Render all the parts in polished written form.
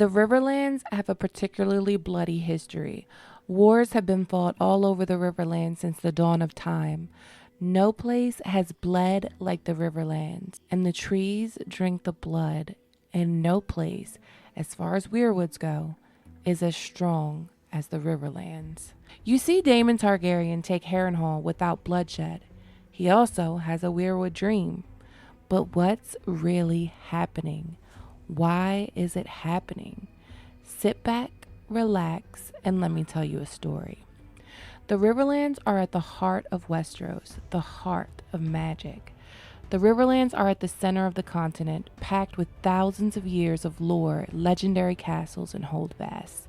The Riverlands have a particularly bloody history. Wars have been fought all over the Riverlands since the dawn of time. No place has bled like the Riverlands, and the trees drink the blood, and no place, as far as weirwoods go, is as strong as the Riverlands. You see Daemon Targaryen take Harrenhal without bloodshed. He also has a weirwood dream. But what's really happening? Why is it happening? Sit back, relax, and let me tell you a story. The Riverlands are at the heart of Westeros, the heart of magic. The Riverlands are at the center of the continent, packed with thousands of years of lore, legendary castles, and holdfasts.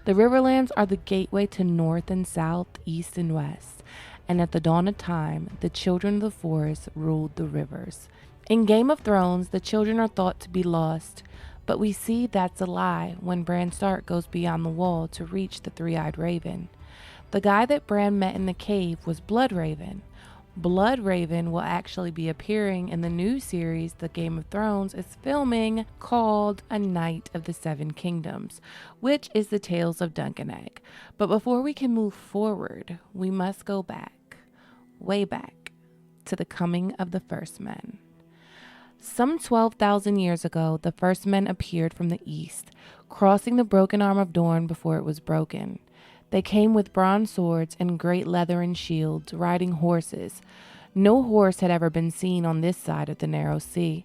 The Riverlands are the gateway to north and south, east and west, and at the dawn of time, the children of the forest ruled the rivers. In Game of Thrones, the children are thought to be lost, but we see that's a lie when Bran Stark goes beyond the wall to reach the three-eyed raven. The guy that Bran met in the cave was Bloodraven. Bloodraven will actually be appearing in the new series The Game of Thrones is filming called A Knight of the Seven Kingdoms, which is the Tales of Duncan. But before we can move forward, we must go back, way back, to the coming of the first men. Some 12,000 years ago, the first men appeared from the east, crossing the broken arm of Dorne before it was broken. They came with bronze swords and great leathern shields, riding horses. No horse had ever been seen on this side of the narrow sea.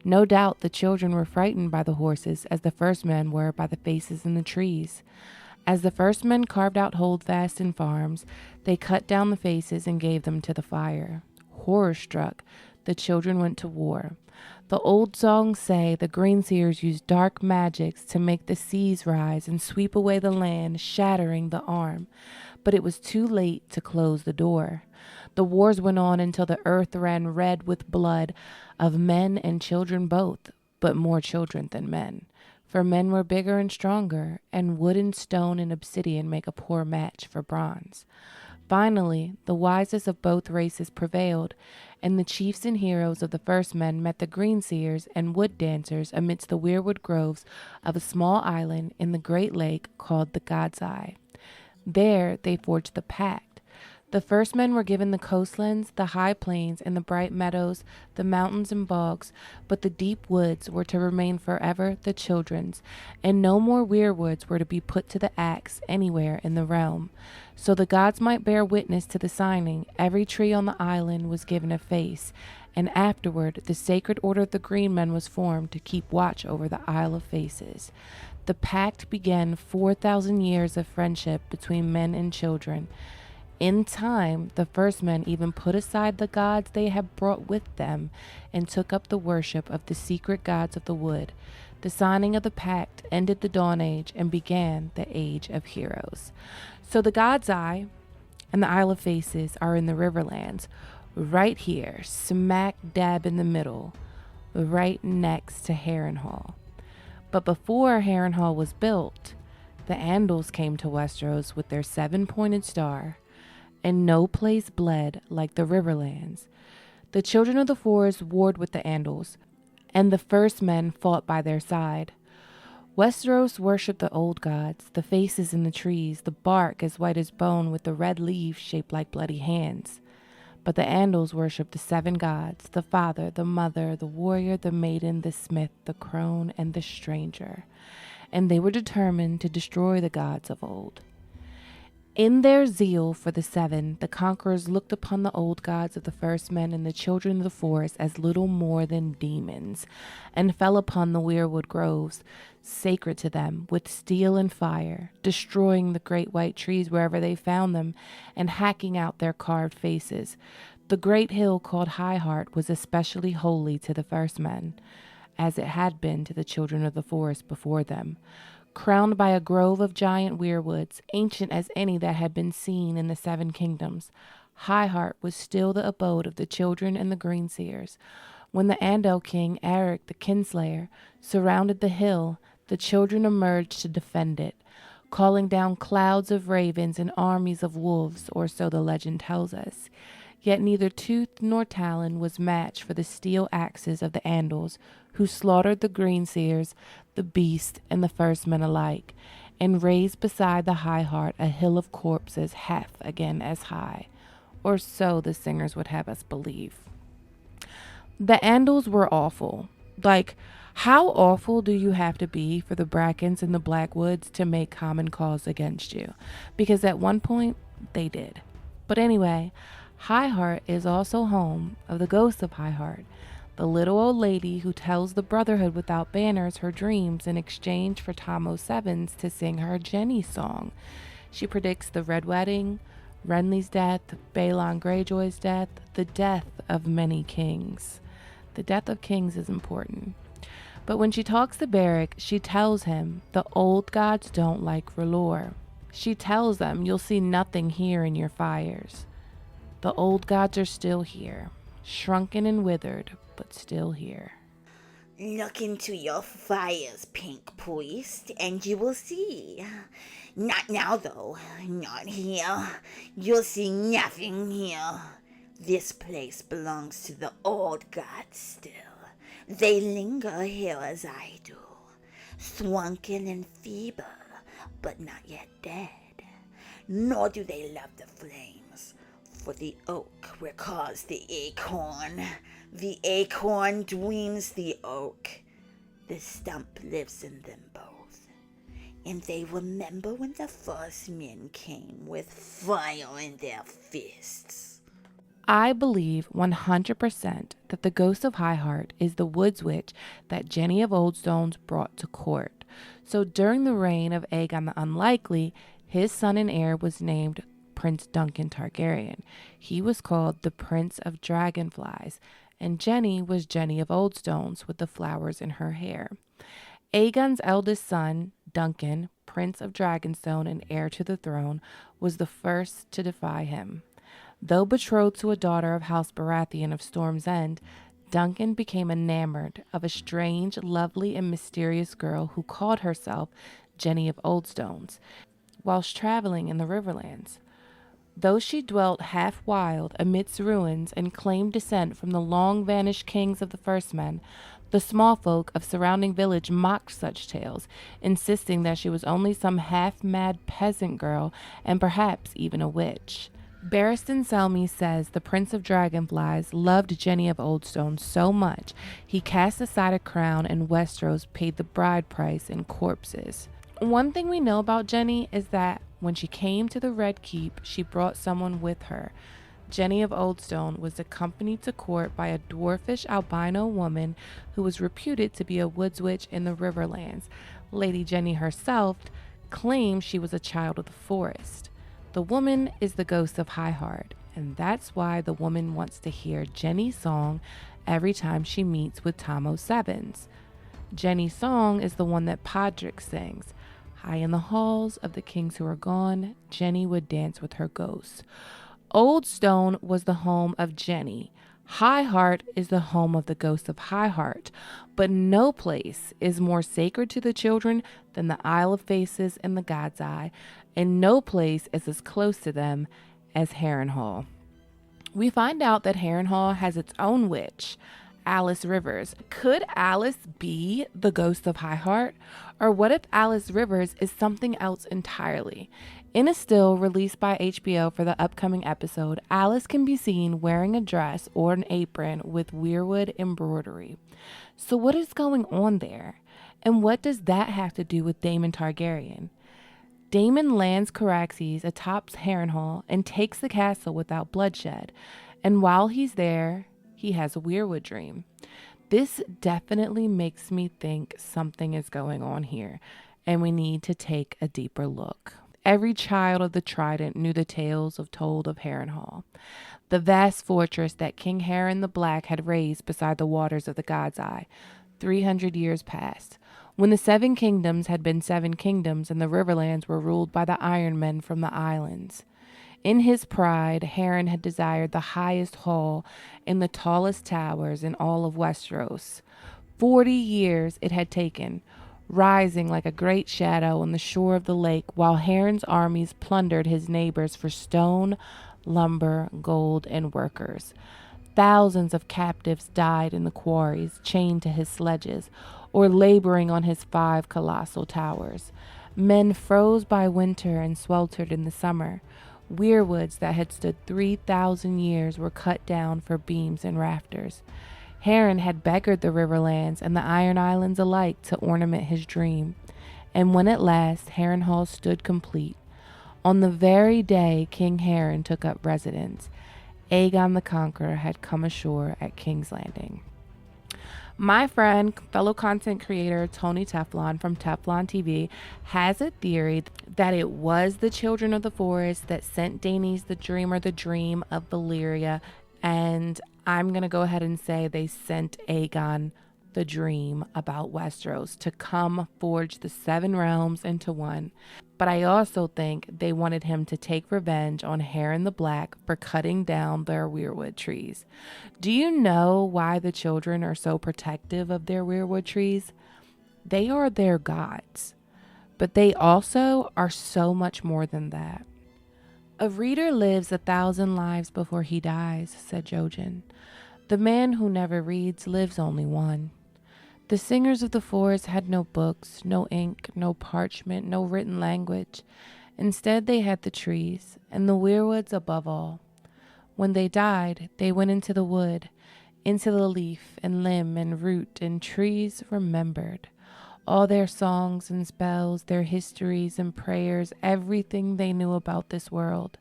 No doubt the children were frightened by the horses as the first men were by the faces in the trees. As the first men carved out holdfasts and farms, they cut down the faces and gave them to the fire. Horror-struck, the children went to war. The old songs say the green seers used dark magics to make the seas rise and sweep away the land, shattering the arm. But it was too late to close the door. The wars went on until the earth ran red with blood of men and children both, but more children than men. For men were bigger and stronger, and wood and stone and obsidian make a poor match for bronze. Finally, the wisest of both races prevailed, and the chiefs and heroes of the first men met the green seers and wood dancers amidst the weirwood groves of a small island in the great lake called the God's Eye. There they forged the Pact. The first men were given the coastlands, the high plains, and the bright meadows, the mountains and bogs, but the deep woods were to remain forever the children's, and no more weirwoods were to be put to the axe anywhere in the realm. So the gods might bear witness to the signing, every tree on the island was given a face, and afterward the sacred order of the Green Men was formed to keep watch over the Isle of Faces. The Pact began 4,000 years of friendship between men and children. In time, the first men even put aside the gods they had brought with them and took up the worship of the secret gods of the wood. The signing of the Pact ended the Dawn Age and began the Age of Heroes. So the God's Eye and the Isle of Faces are in the Riverlands, right here, smack dab in the middle, right next to Harrenhal. But before Harrenhal was built, the Andals came to Westeros with their seven-pointed star, and no place bled like the Riverlands. The children of the forest warred with the Andals, and the first men fought by their side. Westeros worshipped the old gods, the faces in the trees, the bark as white as bone with the red leaves shaped like bloody hands. But the Andals worshipped the seven gods, the father, the mother, the warrior, the maiden, the smith, the crone, and the stranger. And they were determined to destroy the gods of old. In their zeal for the seven, the conquerors looked upon the old gods of the first men and the children of the forest as little more than demons, and fell upon the weirwood groves, sacred to them, with steel and fire, destroying the great white trees wherever they found them, and hacking out their carved faces. The great hill called High Heart was especially holy to the first men, as it had been to the children of the forest before them. Crowned by a grove of giant weirwoods, ancient as any that had been seen in the Seven Kingdoms, High Heart was still the abode of the children and the green seers. When the Andal king, Eric the Kinslayer, surrounded the hill, the children emerged to defend it, calling down clouds of ravens and armies of wolves, or so the legend tells us. Yet neither tooth nor talon was matched for the steel axes of the Andals, who slaughtered the green seers, the beast, and the first men alike, and raised beside the high heart a hill of corpses half again as high, or so the singers would have us believe. The Andals were awful. Like, how awful do you have to be for the Brackens and the Blackwoods to make common cause against you? Because at one point, they did. But anyway, Highheart is also home of the ghost of Highheart, the little old lady who tells the Brotherhood without banners her dreams in exchange for Tom O'Sevens to sing her Jenny song. She predicts the Red Wedding, Renly's death, Balon Greyjoy's death, the death of many kings. The death of kings is important. But when she talks to Beric, she tells him the old gods don't like R'hllor. She tells them, you'll see nothing here in your fires. The old gods are still here, shrunken and withered, but still here. Look into your fires, Pink Priest, and you will see. Not now, though. Not here. You'll see nothing here. This place belongs to the old gods still. They linger here as I do, shrunken and feeble, but not yet dead. Nor do they love the flames, for the oak recalls the acorn. The acorn dreams the oak. The stump lives in them both. And they remember when the first men came with fire in their fists. I believe 100% that the ghost of Highheart is the woods witch that Jenny of Oldstones brought to court. So during the reign of Aegon the Unlikely, his son and heir was named Prince Duncan Targaryen. He was called the Prince of Dragonflies, and Jenny was Jenny of Oldstones with the flowers in her hair. Aegon's eldest son, Duncan, Prince of Dragonstone and heir to the throne, was the first to defy him. Though betrothed to a daughter of House Baratheon of Storm's End, Duncan became enamored of a strange, lovely, and mysterious girl who called herself Jenny of Oldstones, whilst traveling in the Riverlands. Though she dwelt half wild amidst ruins and claimed descent from the long-vanished kings of the First Men, the small folk of surrounding village mocked such tales, insisting that she was only some half-mad peasant girl and perhaps even a witch. Barristan Selmy says the Prince of Dragonflies loved Jenny of Oldstones so much he cast aside a crown and Westeros paid the bride price in corpses. One thing we know about Jenny is that when she came to the Red Keep, she brought someone with her. Jenny of Oldstone was accompanied to court by a dwarfish albino woman who was reputed to be a woods witch in the Riverlands. Lady Jenny herself claimed she was a child of the forest. The woman is the ghost of Highheart, and that's why the woman wants to hear Jenny's song every time she meets with Tom O'Sevens. Jenny's song is the one that Podrick sings. High in the halls of the kings who are gone, Jenny would dance with her ghosts. Oldstone was the home of Jenny. Highheart is the home of the ghost of Highheart, but no place is more sacred to the children than the Isle of Faces and the God's Eye, and no place is as close to them as Harrenhal. We find out that Harrenhal has its own witch, Alys Rivers. Could Alys be the ghost of Highheart? Or what if Alys Rivers is something else entirely? In a still released by HBO for the upcoming episode, Alys can be seen wearing a dress or an apron with weirwood embroidery. So what is going on there? And what does that have to do with Daemon Targaryen? Daemon lands Caraxes atop Harrenhal and takes the castle without bloodshed. And while he's there, he has a weirwood dream. This definitely makes me think something is going on here, and we need to take a deeper look. Every child of the Trident knew the tales told of Harrenhal, the vast fortress that King Harren the Black had raised beside the waters of the God's Eye. 300 years passed, when the Seven Kingdoms had been 7 kingdoms and the Riverlands were ruled by the Iron Men from the islands. In his pride, Harren had desired the highest hall and the tallest towers in all of Westeros. 40 years it had taken, rising like a great shadow on the shore of the lake while Harren's armies plundered his neighbors for stone, lumber, gold, and workers. Thousands of captives died in the quarries, chained to his sledges, or laboring on his 5 colossal towers. Men froze by winter and sweltered in the summer. Weirwoods that had stood 3,000 years were cut down for beams and rafters. Harren had beggared the Riverlands and the Iron Islands alike to ornament his dream. And when at last Harrenhal stood complete, on the very day King Harren took up residence, Aegon the Conqueror had come ashore at King's Landing. My friend, fellow content creator Tony Teflon from Teflon TV has a theory that it was the children of the forest that sent Daenys the Dreamer the dream of Valyria, and I'm going to go ahead and say they sent Aegon the dream about Westeros to come forge the 7 realms into one. But I also think they wanted him to take revenge on Harren the Black for cutting down their weirwood trees. Do you know why the children are so protective of their weirwood trees? They are their gods, but they also are so much more than that. A reader lives 1,000 lives before he dies, said Jojen. The man who never reads lives only one. The singers of the forest had no books, no ink, no parchment, no written language. Instead, they had the trees, and the weirwoods above all. When they died, they went into the wood, into the leaf and limb and root, and trees remembered. All their songs and spells, their histories and prayers, everything they knew about this world.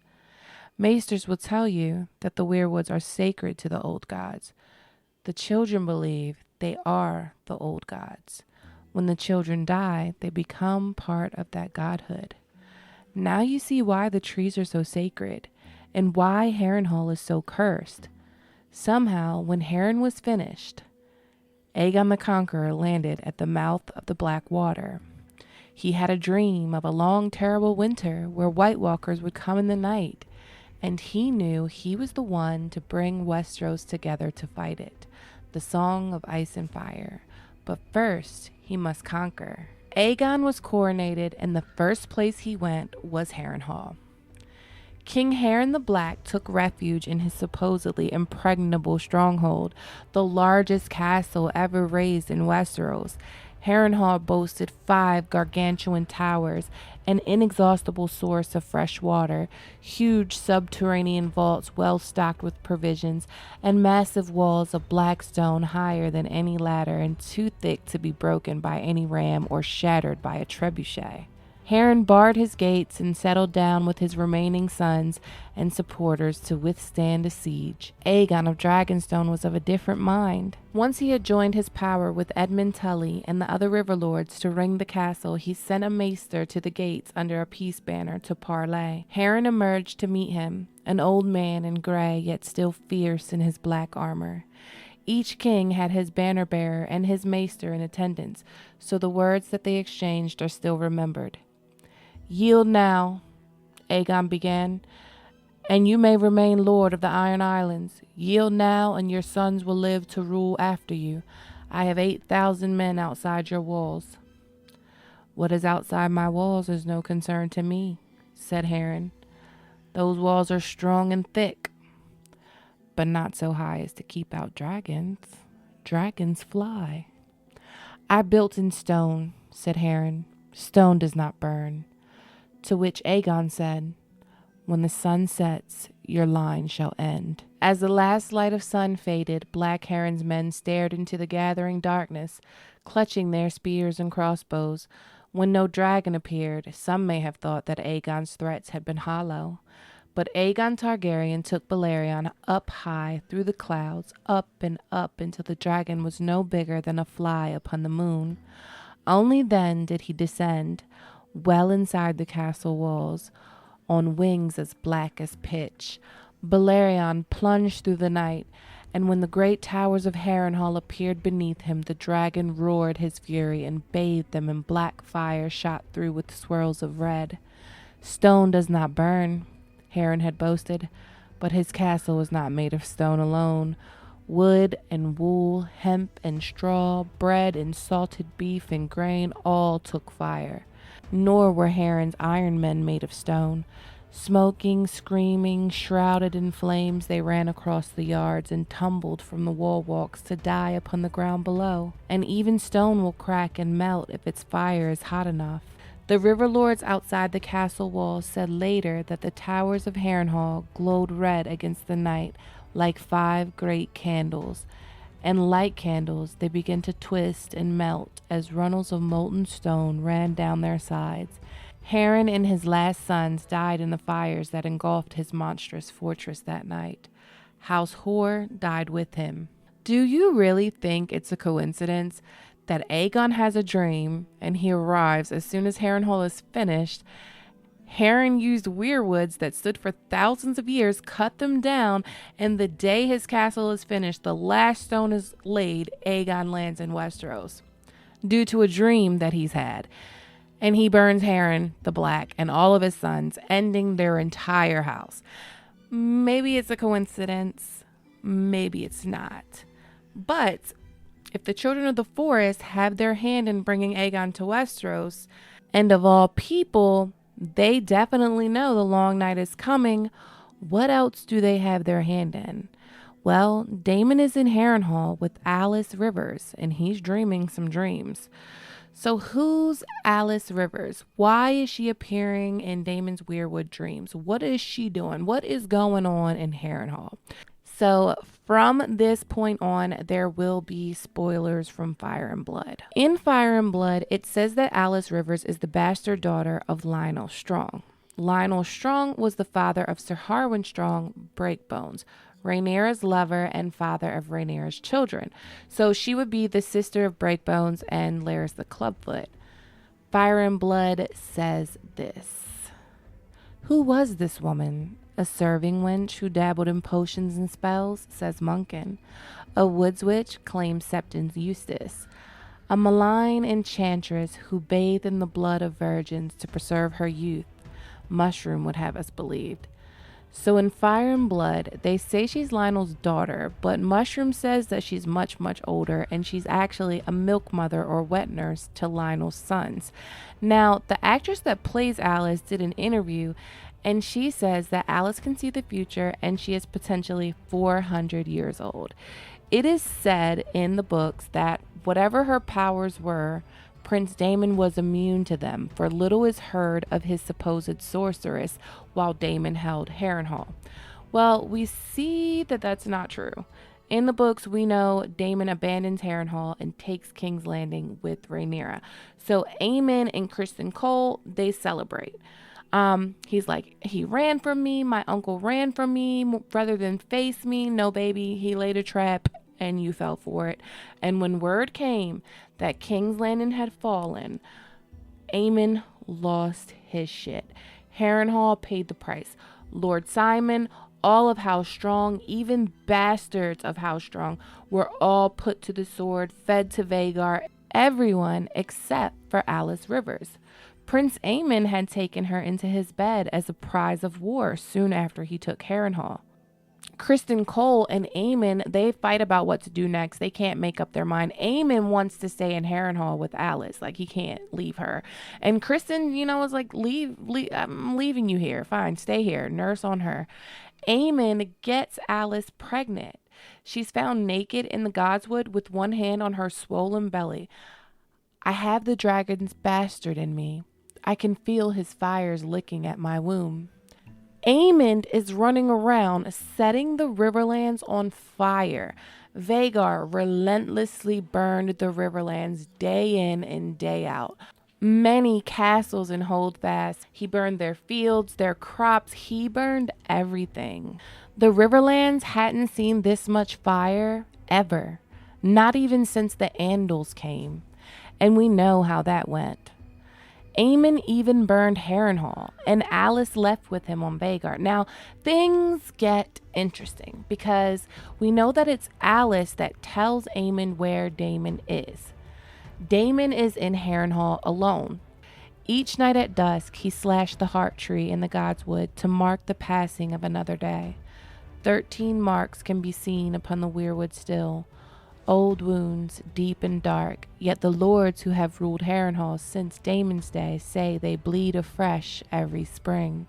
Maesters will tell you that the weirwoods are sacred to the old gods. The children believe they are the old gods. When the children die, they become part of that godhood. Now you see why the trees are so sacred, and why Harrenhal is so cursed. Somehow, when Harren was finished, Aegon the Conqueror landed at the mouth of the Black Water. He had a dream of a long, terrible winter where White Walkers would come in the night, and he knew he was the one to bring Westeros together to fight it. The Song of Ice and Fire. But first, he must conquer. Aegon was coronated, and the first place he went was Harrenhal. King Harren the Black took refuge in his supposedly impregnable stronghold, the largest castle ever raised in Westeros. Harrenhal boasted 5 gargantuan towers, an inexhaustible source of fresh water, huge subterranean vaults well stocked with provisions, and massive walls of black stone higher than any ladder and too thick to be broken by any ram or shattered by a trebuchet. Harren barred his gates and settled down with his remaining sons and supporters to withstand a siege. Aegon of Dragonstone was of a different mind. Once he had joined his power with Edmund Tully and the other river lords to ring the castle, he sent a maester to the gates under a peace banner to parley. Harren emerged to meet him, an old man in gray yet still fierce in his black armor. Each king had his banner bearer and his maester in attendance, so the words that they exchanged are still remembered. "Yield now," Aegon began, "and you may remain lord of the Iron Islands. Yield now, and your sons will live to rule after you. I have 8,000 men outside your walls." "What is outside my walls is no concern to me," said Harren. "Those walls are strong and thick, but not so high as to keep out dragons. Dragons fly." "I built in stone," said Harren. "Stone does not burn." To which Aegon said, "When the sun sets, your line shall end." As the last light of sun faded, Black Harren's men stared into the gathering darkness, clutching their spears and crossbows. When no dragon appeared, some may have thought that Aegon's threats had been hollow. But Aegon Targaryen took Balerion up high through the clouds, up and up until the dragon was no bigger than a fly upon the moon. Only then did he descend, well inside the castle walls, on wings as black as pitch. Balerion plunged through the night, and when the great towers of Harrenhal appeared beneath him, the dragon roared his fury and bathed them in black fire shot through with swirls of red. "Stone does not burn," Harren had boasted, but his castle was not made of stone alone. Wood and wool, hemp and straw, bread and salted beef and grain all took fire. Nor were Harren's iron men made of stone. Smoking, screaming, shrouded in flames, they ran across the yards and tumbled from the wall walks to die upon the ground below. And even stone will crack and melt if its fire is hot enough. The river lords outside the castle walls said later that the towers of Harrenhal glowed red against the night like 5 great candles, and like candles they began to twist and melt as runnels of molten stone ran down their sides. Harren and his last sons died in the fires that engulfed his monstrous fortress that night. House Hoare died with him. Do you really think it's a coincidence that Aegon has a dream and he arrives as soon as Harrenhal is finished? Harren used weirwoods that stood for thousands of years, cut them down, and the day his castle is finished, the last stone is laid, Aegon lands in Westeros, due to a dream that he's had. And he burns Harren the Black and all of his sons, ending their entire house. Maybe it's a coincidence, maybe it's not. But if the children of the Forest have their hand in bringing Aegon to Westeros, and of all people, they definitely know the long night is coming, what else do they have their hand in? Well, Daemon is in Harrenhal with Alys Rivers, and he's dreaming some dreams. So who's Alys Rivers? Why is she appearing in Daemon's weirwood dreams? What is she doing? What is going on in Harrenhal? So from this point on, there will be spoilers from Fire and Blood. In Fire and Blood, it says that Alys Rivers is the bastard daughter of Lionel Strong. Lionel Strong was the father of Sir Harwin Strong, Breakbones, Rhaenyra's lover and father of Rhaenyra's children. So she would be the sister of Breakbones and Larys the Clubfoot. Fire and Blood says this. Who was this woman? A serving wench who dabbled in potions and spells, says Munkin. A woods witch, claims Septon's Eustace. A malign enchantress who bathed in the blood of virgins to preserve her youth, Mushroom would have us believed. So in Fire and Blood, they say she's Lionel's daughter, but Mushroom says that she's much, much older, and she's actually a milk mother or wet nurse to Lionel's sons. Now, the actress that plays Alys did an interview, and she says that Alys can see the future, and she is potentially 400 years old. It is said in the books that whatever her powers were, Prince Daemon was immune to them, for little is heard of his supposed sorceress while Daemon held Harrenhal. Well, we see that that's not true. In the books, we know Daemon abandons Harrenhal and takes King's Landing with Rhaenyra. So Aemon and Criston Cole, they celebrate. He's like, he ran from me, my uncle ran from me, rather than face me. No, baby, he laid a trap and you fell for it. And when word came that King's Landing had fallen, Aemon lost his shit. Harrenhal paid the price. Lord Simon, all of House Strong, even bastards of House Strong, were all put to the sword, fed to Rhaegar, everyone except for Alys Rivers. Prince Aemon had taken her into his bed as a prize of war soon after he took Harrenhal. Criston Cole and Aemon, they fight about what to do next. They can't make up their mind. Aemon wants to stay in Harrenhal with Alys. Like, he can't leave her. And Criston, was like, leave, I'm leaving you here. Fine, stay here. Nurse on her. Aemon gets Alys pregnant. She's found naked in the Godswood with one hand on her swollen belly. I have the dragon's bastard in me. I can feel his fires licking at my womb. Aemon is running around setting the Riverlands on fire. Rhaegar relentlessly burned the Riverlands day in and day out. Many castles in Holdfast. He burned their fields, their crops. He burned everything. The Riverlands hadn't seen this much fire ever. Not even since the Andals came. And we know how that went. Aemon even burned Harrenhal, and Alys left with him on Rhaegar. Now, things get interesting because we know that it's Alys that tells Aemon where Daemon is. Daemon is in Harrenhal alone. Each night at dusk, he slashed the heart tree in the Godswood to mark the passing of another day. 13 marks can be seen upon the weirwood still. Old wounds, deep and dark, yet the lords who have ruled Harrenhal since Daemon's day say they bleed afresh every spring.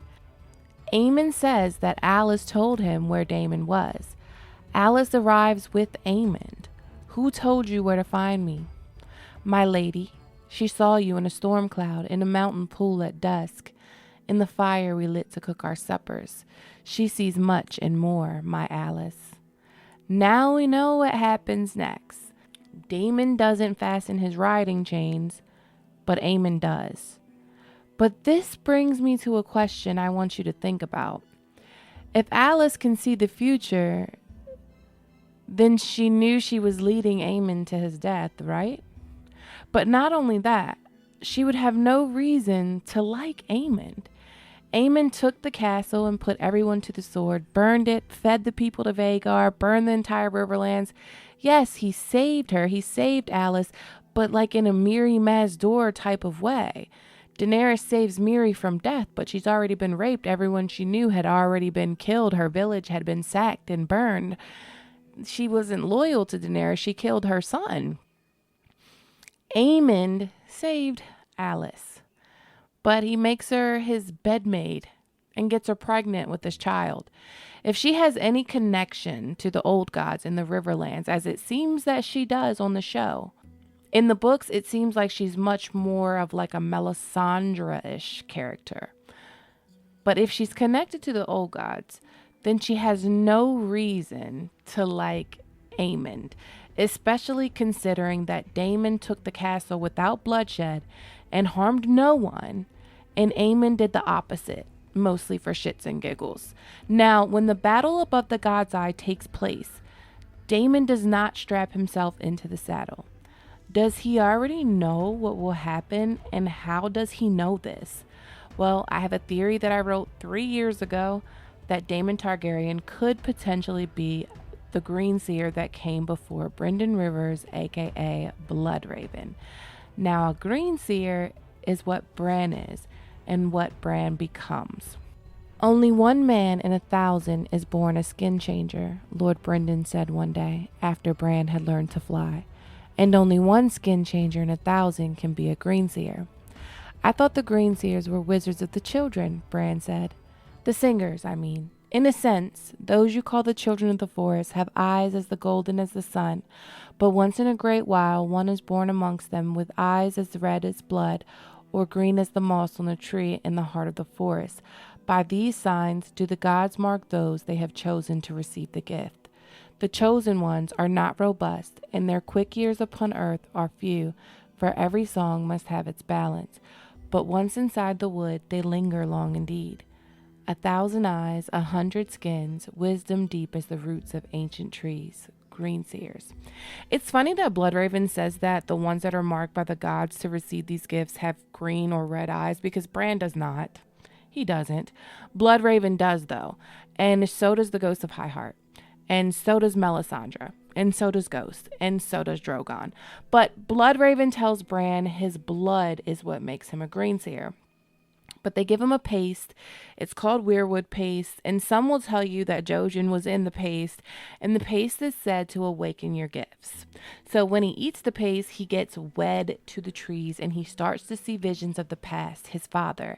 Aemon says that Alys told him where Daemon was. Alys arrives with Aemon. Who told you where to find me? My lady. She saw you in a storm cloud in a mountain pool at dusk, in the fire we lit to cook our suppers. She sees much and more, my Alys. Now we know what happens next. Daemon doesn't fasten his riding chains, but Aemon does. But this brings me to a question I want you to think about. If Alys can see the future, then she knew she was leading Aemon to his death, right? But not only that, she would have no reason to like Aemon. Aemon took the castle and put everyone to the sword, burned it, fed the people to Rhaegar, burned the entire Riverlands. Yes, he saved her, he saved Alys, but like in a Miri Mazdor type of way. Daenerys saves Miri from death, but she's already been raped. Everyone she knew had already been killed. Her village had been sacked and burned. She wasn't loyal to Daenerys. She killed her son. Aemon saved Alys, but he makes her his bedmaid and gets her pregnant with his child. If she has any connection to the old gods in the Riverlands, as it seems that she does on the show, in the books, it seems like she's much more of like a Melisandre-ish character. But if she's connected to the old gods, then she has no reason to like Aemon, especially considering that Daemon took the castle without bloodshed and harmed no one, and Aemon did the opposite, mostly for shits and giggles. Now, when the battle above the God's Eye takes place, Daemon does not strap himself into the saddle. Does he already know what will happen, and how does he know this? Well, I have a theory that I wrote 3 years ago that Daemon Targaryen could potentially be the green seer that came before Brynden Rivers, aka Bloodraven. Now, a green seer is what Bran is and what Bran becomes. Only one man in 1,000 is born a skin changer, Lord Brynden said one day after Bran had learned to fly. And only one skin changer in 1,000 can be a green seer. I thought the green seers were wizards of the children, Bran said. The singers, I mean. In a sense, those you call the children of the forest have eyes as the golden as the sun, but once in a great while one is born amongst them with eyes as red as blood, or green as the moss on a tree in the heart of the forest. By these signs do the gods mark those they have chosen to receive the gift. The chosen ones are not robust, and their quick years upon earth are few, for every song must have its balance. But once inside the wood, they linger long indeed. 1,000 eyes, 100 skins, wisdom deep as the roots of ancient trees. Green seers. It's funny that Bloodraven says that the ones that are marked by the gods to receive these gifts have green or red eyes, because Bran does not. He doesn't. Bloodraven does, though, and so does the ghost of Highheart. And so does Melisandre, and so does Ghost, and so does Drogon. But Bloodraven tells Bran his blood is what makes him a green seer. But they give him a paste. It's called weirwood paste, and some will tell you that Jojen was in the paste, and the paste is said to awaken your gifts. So when he eats the paste, he gets wed to the trees, and he starts to see visions of the past, his father.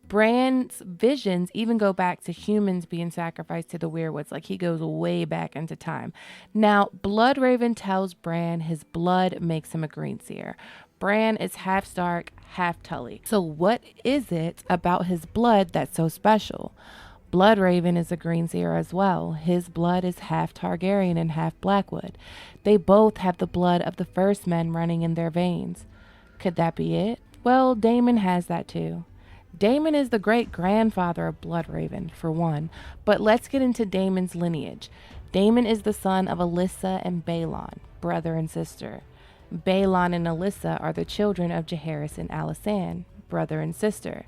Bran's visions even go back to humans being sacrificed to the weirwoods, like he goes way back into time. Now, Bloodraven tells Bran his blood makes him a green seer. Bran is half Stark, half Tully. So what is it about his blood that's so special? Bloodraven is a green seer as well. His blood is half Targaryen and half Blackwood. They both have the blood of the first men running in their veins. Could that be it? Well, Daemon has that too. Daemon is the great-grandfather of Bloodraven, for one, but let's get into Daemon's lineage. Daemon is the son of Alyssa and Balon, brother and sister. Balon and Alyssa are the children of Jaehaerys and Alysanne, brother and sister.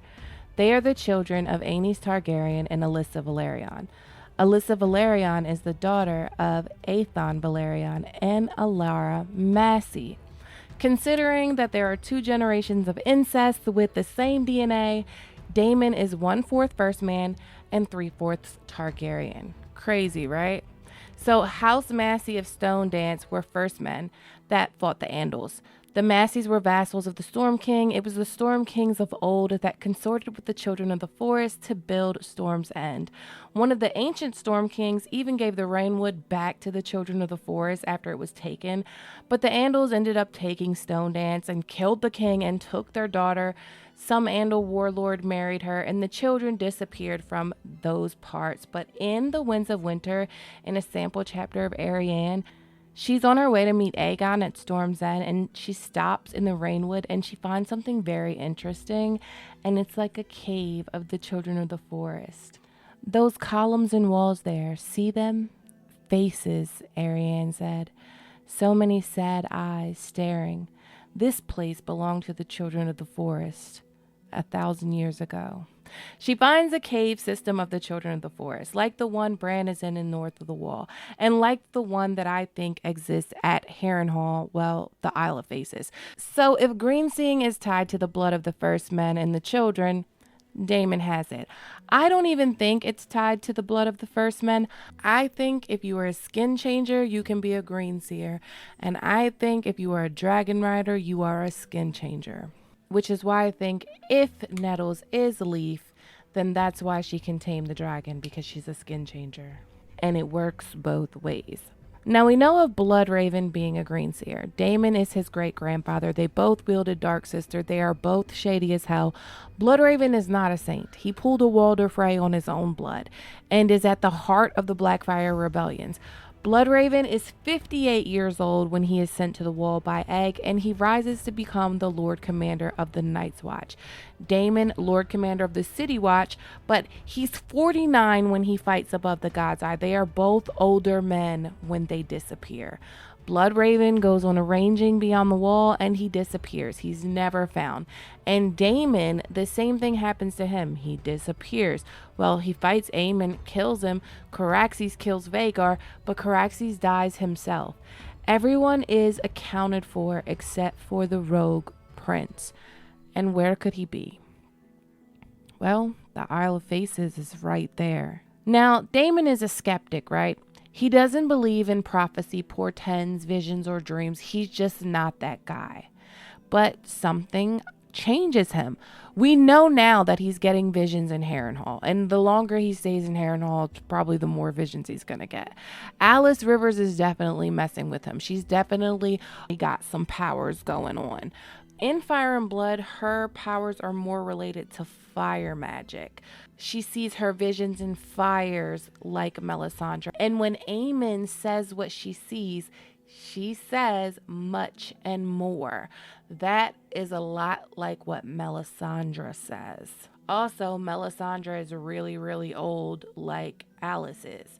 They are the children of Aenys Targaryen and Alyssa Velaryon. Alyssa Velaryon is the daughter of Aethon Velaryon and Alara Massey. Considering that there are 2 generations of incest with the same DNA, Daemon is 1/4 first man and 3/4 Targaryen. Crazy, right? So House Massey of Stone Dance were first men that fought the Andals. The Massies were vassals of the Storm King. It was the Storm Kings of old that consorted with the children of the forest to build Storm's End. One of the ancient Storm Kings even gave the Rainwood back to the children of the forest after it was taken, but the Andals ended up taking Stone Dance and killed the king and took their daughter. Some Andal warlord married her, and the children disappeared from those parts. But in The Winds of Winter, in a sample chapter of Arianne, she's on her way to meet Aegon at Storm's End, and she stops in the Rainwood and she finds something very interesting, and it's like a cave of the children of the forest. Those columns and walls there, see them? Faces, Arianne said. So many sad eyes staring. This place belonged to the children of the forest 1,000 years ago. She finds a cave system of the children of the forest, like the one Bran is in north of the wall, and like the one that I think exists at Harrenhal, well, the Isle of Faces. So if green seeing is tied to the blood of the first men and the children, Daemon has it. I don't even think it's tied to the blood of the first men. I think if you are a skin changer, you can be a green seer. And I think if you are a dragon rider, you are a skin changer. Which is why I think if Nettles is Leaf, then that's why she can tame the dragon, because she's a skin changer. And it works both ways. Now we know of Bloodraven being a green seer. Daemon is his great-grandfather. They both wielded Dark Sister. They are both shady as hell. Bloodraven is not a saint. He pulled a Walder Frey on his own blood and is at the heart of the Blackfyre rebellions. Bloodraven is 58 years old when he is sent to the wall by Egg, and he rises to become the Lord Commander of the Night's Watch. Daemon, Lord Commander of the City Watch, but he's 49 when he fights above the God's Eye. They are both older men when they disappear. Bloodraven goes on a ranging beyond the wall and he disappears. He's never found. And Daemon, the same thing happens to him. He disappears. Well, he fights Aemon, kills him. Caraxes kills Rhaegar, but Caraxes dies himself. Everyone is accounted for except for the rogue prince. And where could he be? Well, the Isle of Faces is right there. Now, Daemon is a skeptic, right? He doesn't believe in prophecy, portends, visions, or dreams. He's just not that guy. But something changes him. We know now that he's getting visions in Harrenhal, and the longer he stays in Harrenhal, probably the more visions he's going to get. Alys Rivers is definitely messing with him. She's definitely got some powers going on. In Fire and Blood, her powers are more related to fire magic. She sees her visions in fires like Melisandre. And when Aemon says what she sees, she says much and more. That is a lot like what Melisandre says. Also, Melisandre is really, really old like Alys is.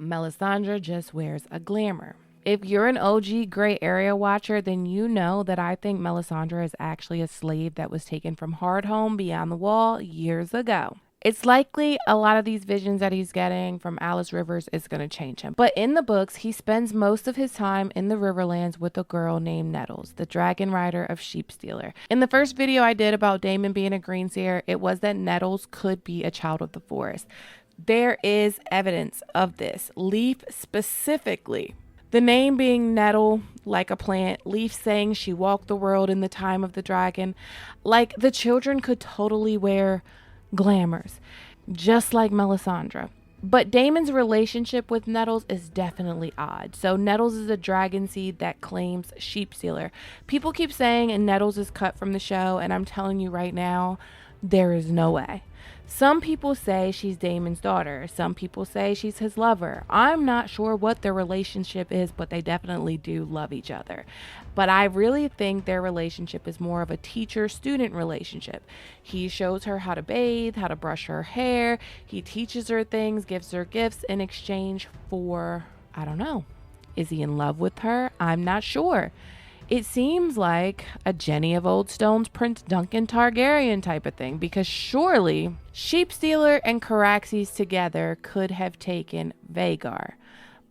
Melisandre just wears a glamour. If you're an OG gray area watcher, then you know that I think Melisandre is actually a slave that was taken from Hardhome beyond the wall years ago. It's likely a lot of these visions that he's getting from Alys Rivers is going to change him. But in the books, he spends most of his time in the Riverlands with a girl named Nettles, the dragon rider of Sheepstealer. In the first video I did about Daemon being a green seer, it was that Nettles could be a child of the forest. There is evidence of this. Leaf specifically. The name being Nettle, like a plant, Leaf saying she walked the world in the time of the dragon. Like, the children could totally wear glamours, just like Melisandre. But Daemon's relationship with Nettles is definitely odd. So Nettles is a dragon seed that claims Sheepstealer. People keep saying Nettles is cut from the show, and I'm telling you right now, there is no way. Some people say she's Daemon's daughter. Some people say she's his lover. I'm not sure what their relationship is, but they definitely do love each other. But I really think their relationship is more of a teacher-student relationship. He shows her how to bathe, how to brush her hair. He teaches her things, gives her gifts in exchange for, I don't know. Is he in love with her? I'm not sure. It seems like a Jenny of Oldstones, Prince Duncan Targaryen type of thing, because surely Sheepstealer and Caraxes together could have taken Rhaegar.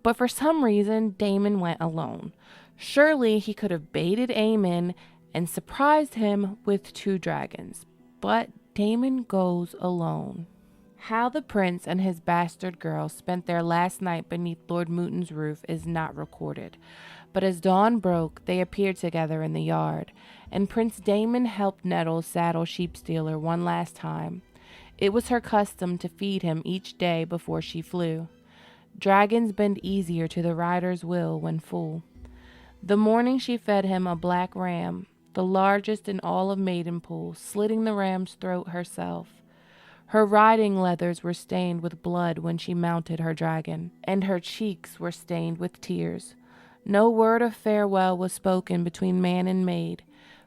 But for some reason, Daemon went alone. Surely he could have baited Aemon and surprised him with 2 dragons. But Daemon goes alone. How the prince and his bastard girl spent their last night beneath Lord Mooton's roof is not recorded. But as dawn broke, they appeared together in the yard, and Prince Daemon helped Nettle saddle Sheepstealer one last time. It was her custom to feed him each day before she flew. Dragons bend easier to the rider's will when full. The morning she fed him a black ram, the largest in all of Maidenpool, slitting the ram's throat herself. Her riding leathers were stained with blood when she mounted her dragon, and her cheeks were stained with tears. No word of farewell was spoken between man and maid,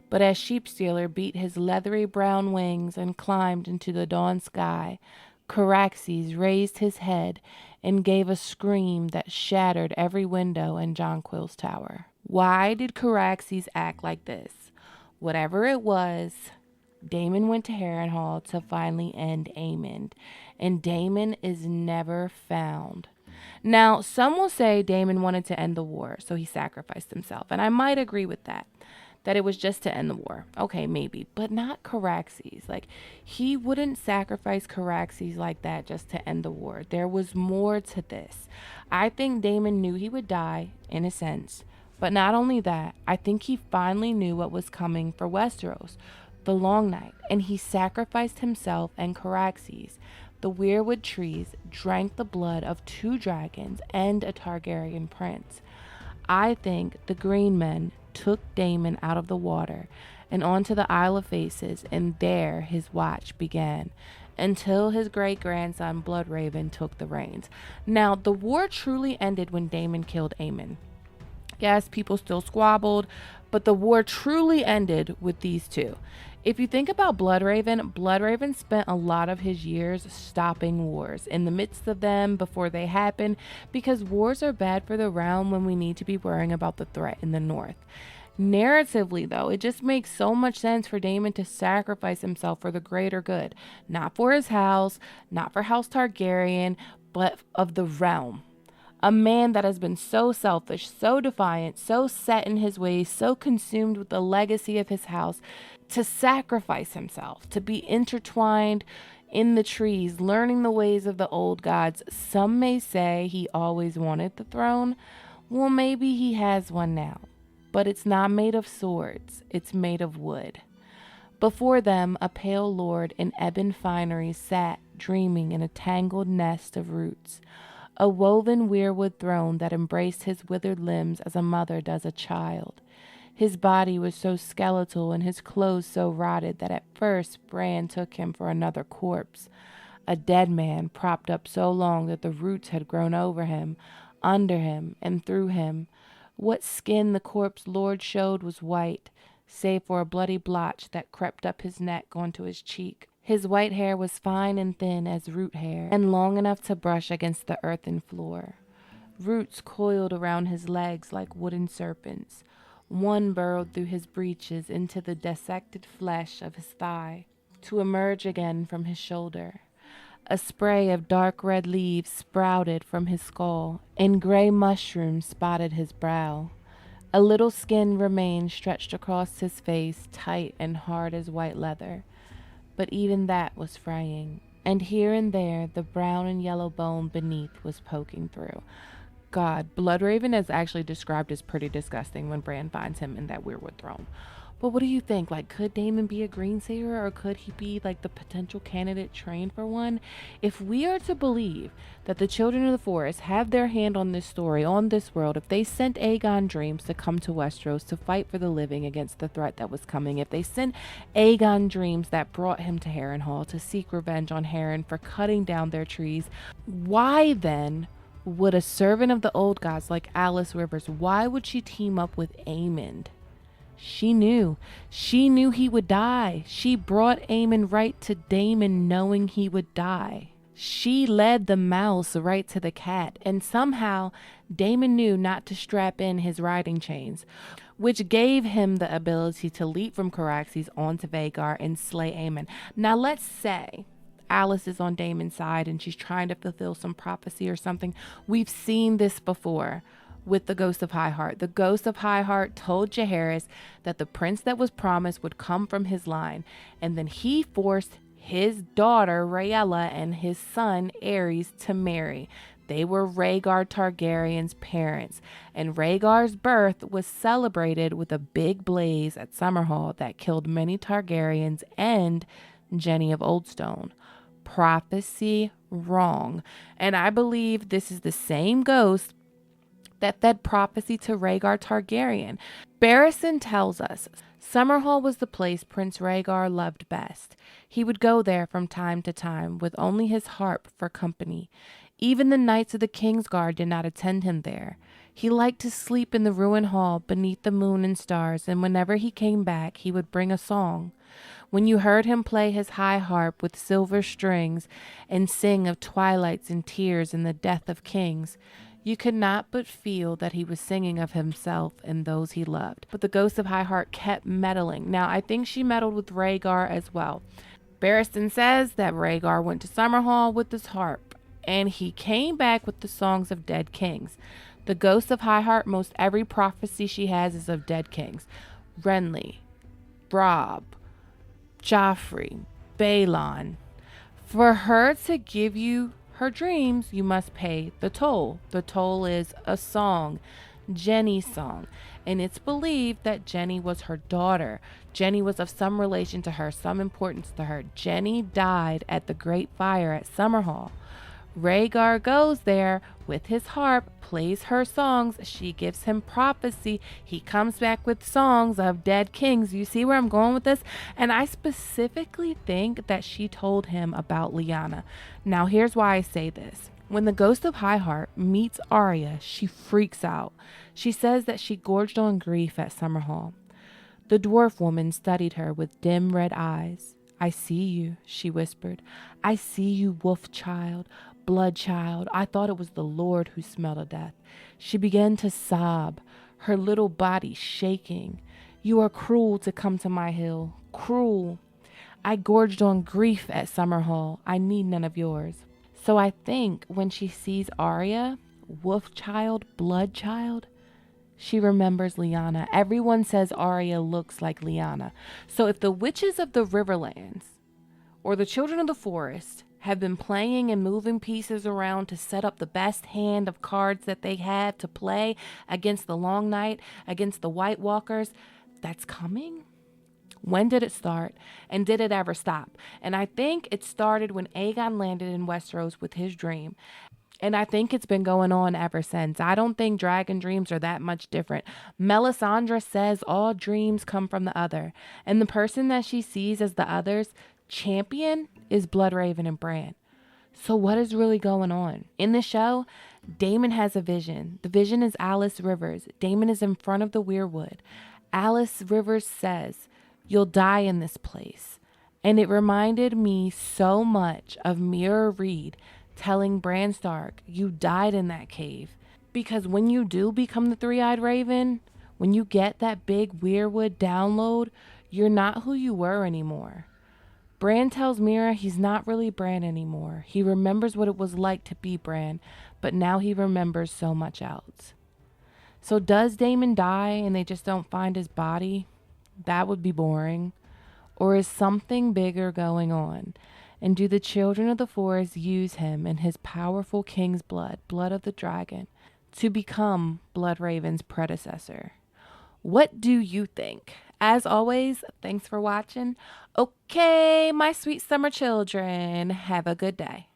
but as Sheepstealer beat his leathery brown wings and climbed into the dawn sky, Caraxes raised his head and gave a scream that shattered every window in Jonquil's tower. Why did Caraxes act like this? Whatever it was, Daemon went to Harrenhal to finally end Aemond, and Daemon is never found. Now, some will say Daemon wanted to end the war, so he sacrificed himself, and I might agree with that it was just to end the war. Okay, maybe, but not Caraxes. Like, he wouldn't sacrifice Caraxes like that just to end the war. There was more to this. I think Daemon knew he would die, in a sense, but not only that, I think he finally knew what was coming for Westeros, the Long Night, and he sacrificed himself and Caraxes. The weirwood trees drank the blood of 2 dragons and a Targaryen prince. I think the Green Men took Daemon out of the water and onto the Isle of Faces, and there his watch began, until his great-grandson Bloodraven took the reins. Now, the war truly ended when Daemon killed Aemon. Yes, people still squabbled, but the war truly ended with these two. If you think about Bloodraven spent a lot of his years stopping wars, in the midst of them, before they happen, because wars are bad for the realm when we need to be worrying about the threat in the north. Narratively, though, it just makes so much sense for Daemon to sacrifice himself for the greater good. Not for his house, not for House Targaryen, but of the realm. A man that has been so selfish, so defiant, so set in his ways, so consumed with the legacy of his house, to sacrifice himself, to be intertwined in the trees, learning the ways of the old gods. Some may say he always wanted the throne. Well, maybe he has one now. But it's not made of swords, it's made of wood. Before them, a pale lord in ebon finery sat, dreaming in a tangled nest of roots. A woven weirwood throne that embraced his withered limbs as a mother does a child. His body was so skeletal and his clothes so rotted that at first Bran took him for another corpse. A dead man propped up so long that the roots had grown over him, under him, and through him. What skin the corpse lord showed was white, save for a bloody blotch that crept up his neck onto his cheek. His white hair was fine and thin as root hair, and long enough to brush against the earthen floor. Roots coiled around his legs like wooden serpents. One burrowed through his breeches into the dissected flesh of his thigh, to emerge again from his shoulder. A spray of dark red leaves sprouted from his skull, and gray mushrooms spotted his brow. A little skin remained stretched across his face, tight and hard as white leather. But even that was fraying, and here and there the brown and yellow bone beneath was poking through. God, Bloodraven is actually described as pretty disgusting when Bran finds him in that weirwood throne. But what do you think? Like, could Daemon be a greenseer, or could he be like the potential candidate trained for one? If we are to believe that the children of the forest have their hand on this story, on this world, if they sent Aegon Dreams to come to Westeros to fight for the living against the threat that was coming, if they sent Aegon Dreams that brought him to Harrenhal to seek revenge on Harren for cutting down their trees, why then would a servant of the old gods like Alys Rivers, why would she team up with Aemond? She knew he would die. She brought Aemon right to Daemon knowing he would die. She led the mouse right to the cat, and somehow Daemon knew not to strap in his riding chains, which gave him the ability to leap from Caraxes onto Rhaegar and slay Aemon. Now let's say Alys is on Daemon's side and she's trying to fulfill some prophecy or something. We've seen this before with the Ghost of Highheart. The Ghost of Highheart told Jaehareys that the prince that was promised would come from his line, and then he forced his daughter Rhaella and his son Aerys to marry. They were Rhaegar Targaryen's parents, and Rhaegar's birth was celebrated with a big blaze at Summerhall that killed many Targaryens and Jenny of Oldstone. Prophecy wrong. And I believe this is the same ghost that fed prophecy to Rhaegar Targaryen. Barristan tells us Summerhall was the place Prince Rhaegar loved best. He would go there from time to time with only his harp for company. Even the knights of the King's Guard did not attend him there. He liked to sleep in the ruined hall beneath the moon and stars, and whenever he came back, he would bring a song. When you heard him play his high harp with silver strings and sing of twilights and tears and the death of kings, you could not but feel that he was singing of himself and those he loved. But the ghost of High Heart kept meddling. Now, I think she meddled with Rhaegar as well. Barristan says that Rhaegar went to Summerhall with his harp, and he came back with the songs of dead kings. The ghost of High Heart, most every prophecy she has is of dead kings. Renly, Robb, Joffrey, Balon. For her to give you her dreams, you must pay the toll. The toll is a song, Jenny's song, and it's believed that Jenny was her daughter. Jenny was of some relation to her, some importance to her. Jenny died at the Great Fire at Summerhall. Rhaegar goes there with his harp, plays her songs. She gives him prophecy. He comes back with songs of dead kings. You see where I'm going with this? And I specifically think that she told him about Lyanna. Now, here's why I say this. When the ghost of High Heart meets Arya, she freaks out. She says that she gorged on grief at Summerhall. The dwarf woman studied her with dim red eyes. I see you, she whispered. I see you, wolf child, blood child. I thought it was the Lord who smelled of death. She began to sob, her little body shaking. You are cruel to come to my hill, cruel. I gorged on grief at Summerhall. I need none of yours. So I think when she sees Arya, wolf child, blood child, she remembers Lyanna. Everyone says Arya looks like Lyanna. So if the witches of the Riverlands or the children of the forest have been playing and moving pieces around to set up the best hand of cards that they have to play against the Long Night, against the White Walkers, that's coming? When did it start? And did it ever stop? And I think it started when Aegon landed in Westeros with his dream. And I think it's been going on ever since. I don't think dragon dreams are that much different. Melisandre says all dreams come from the other. And the person that she sees as the other's champion is Bloodraven and Bran. So what is really going on? In the show, Daemon has a vision. The vision is Alys Rivers. Daemon is in front of the weirwood. Alys Rivers says, "You'll die in this place." And it reminded me so much of Mira Reed telling Bran Stark, you died in that cave. Because when you do become the three-eyed raven, when you get that big weirwood download, you're not who you were anymore. Bran tells Mira he's not really Bran anymore. He remembers what it was like to be Bran, but now he remembers so much else. So does Daemon die and they just don't find his body? That would be boring. Or is something bigger going on? And do the children of the forest use him and his powerful king's blood, blood of the dragon, to become Bloodraven's predecessor? What do you think? As always, thanks for watching. Okay, my sweet summer children, have a good day.